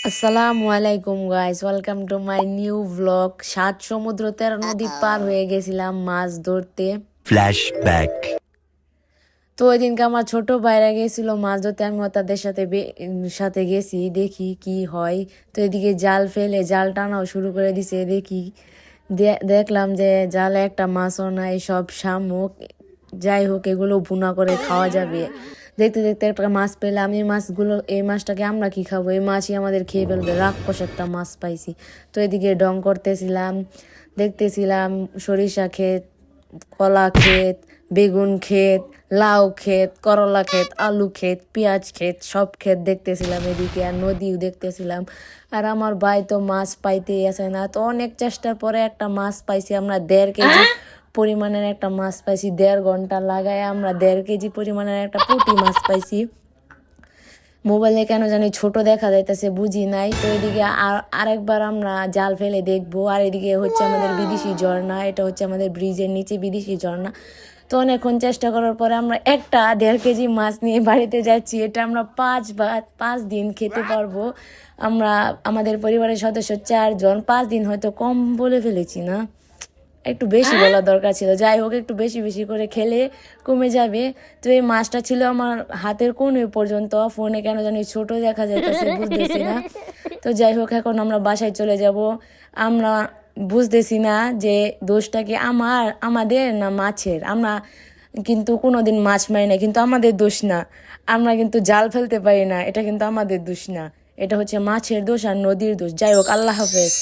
আসসালামু আলাইকুম guys, welcome to my new blog. 7 সমুদ্র 13 নদী পার হয়ে গেছিলাম মাছ ধরতে। ফ্ল্যাশব্যাক। তো ওই দিনকে আমার ছোট ভাইরা গেছিল মাছ ধরতে, আমিও তাদের সাথে সাথে গেছি, দেখি কি হয়। তো এদিকে জাল ফেলে জাল টানাও শুরু করে দিছে। দেখি দেখলাম যে জালে একটা মাছও নাই, সব শামুক। যাই হোক, এগুলো ভুনা করে খাওয়া যাবে। দেখতে দেখতে একটা মাছ পেলাম। এই মাছটাকে আমরা কি খাবো, এই মাছই আমাদের খেয়ে ফেলবে। রাক্ষস একটা মাছ পাইছি। তো এদিকে ডং করতেছিলাম, দেখতেছিলাম সরিষা ক্ষেত, কলা ক্ষেত, বেগুন ক্ষেত, লাউ ক্ষেত, করলা ক্ষেত, আলু ক্ষেত, পেঁয়াজ ক্ষেত, সব ক্ষেত দেখতেছিলাম এদিকে। আর নদীও দেখতেছিলাম। আর আমার ভাই তো মাছ পাইতেই আসে না। তো অনেক চেষ্টার পরে একটা মাছ পাইছি আমরা, 1.5 কেজি পরিমাণের একটা মাছ পাইছি। 1.5 ঘন্টা লাগায় আমরা 1.5 কেজি পরিমাণের একটা পুঁটি মাছ পাইছি। মোবাইলে কেন জানি ছোট দেখা যাইতেছে, বুঝি নাই। তো এদিকে আরেকবার আমরা জাল ফেলে দেখবো। আর এদিকে হচ্ছে আমাদের বিদেশি ঝর্ণা, এটা হচ্ছে আমাদের ব্রিজের নিচে বিদেশি ঝর্ণা। তো অনেকক্ষণ চেষ্টা করার পরে আমরা একটা 1.5 কেজি মাছ নিয়ে বাড়িতে যাচ্ছি। এটা আমরা 5 দিন খেতে পারবো। আমরা আমাদের পরিবারের সদস্য 4 জন, 5 দিন হয়তো কম বলে ফেলেছি না, একটু বেশি বলা দরকার ছিল। যাই হোক, একটু বেশি বেশি করে খেলে কমে যাবে। তো এই মাছটা ছিল আমার হাতের কোণে পর্যন্ত। ফোনে কেন জানি ছোট দেখা যাইতেছে, বুঝতেছি না। তো যাই হোক, এখন আমরা বাসায় চলে যাব। আমরা বুঝতেছি না যে দোষটা কি আমাদের না মাছের। আমরা কিন্তু কোনোদিন মাছ মারি না, কিন্তু আমাদের দোষ না। আমরা কিন্তু জাল ফেলতে পারি না, এটা কিন্তু আমাদের দোষ না। এটা হচ্ছে মাছের দোষ আর নদীর দোষ। যাই হোক, আল্লাহ হাফেজ।